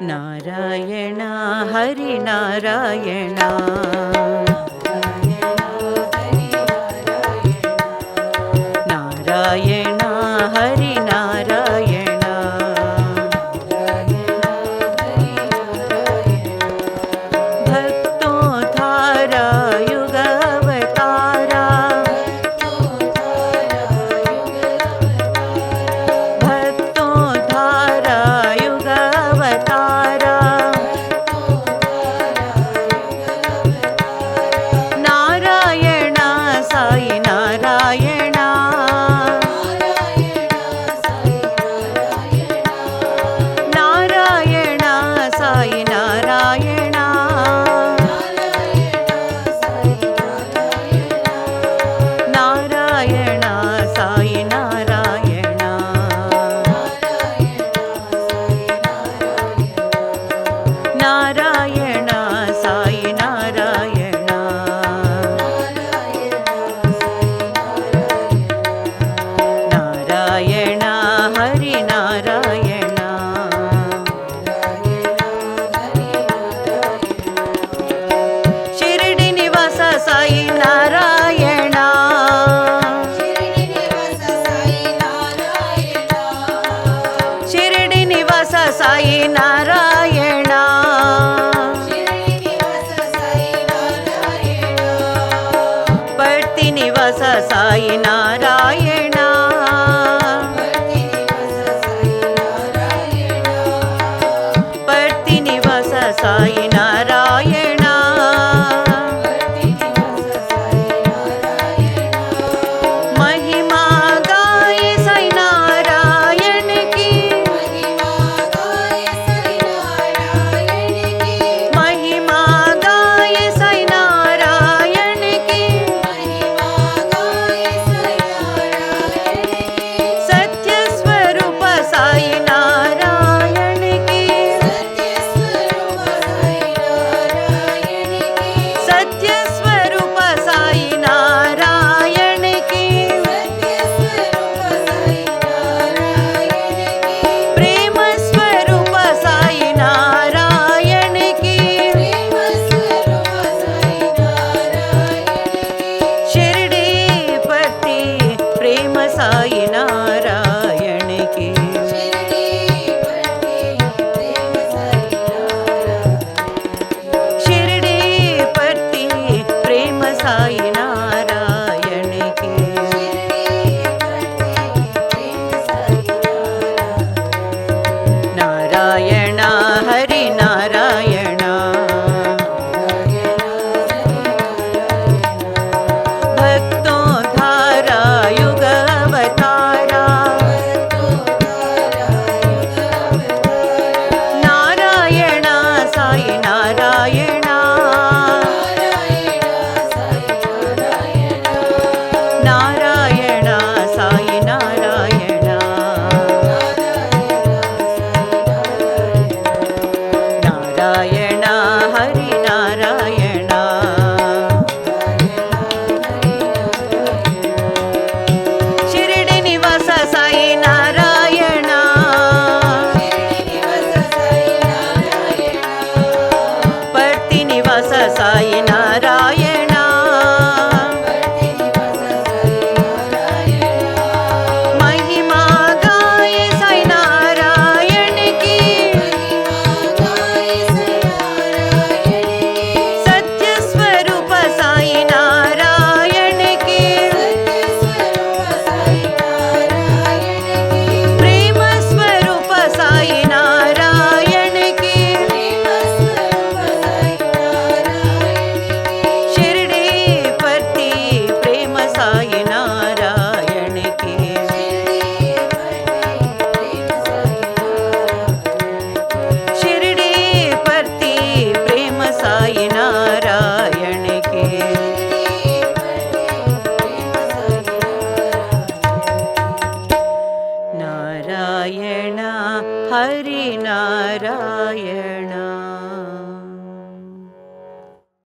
नारायण हरि नारायण नारायण हरि नारायण भक्तोद्धारा युग अवतारा भक्तोद्धारा युग अवतारा नारायण साई नारायण नारायण साई नारायण नारायण साई नारायण नारायण साई नारायण नारायण हरि नारायण शिरडी निवास साई नारायण शिरडी निवास साई नारायण पट्टी निवास साई नारायण पट्टी निवास साई नारायण महिमा गाय साई नारायण की महिमा गाय साई नारायण की सत्य स्वरूप साई नारायण की सत्य स्वरूप साई नारायण की प्रेम स्वरूप साई नारायण की शिरडी पति प्रेम साई नारायण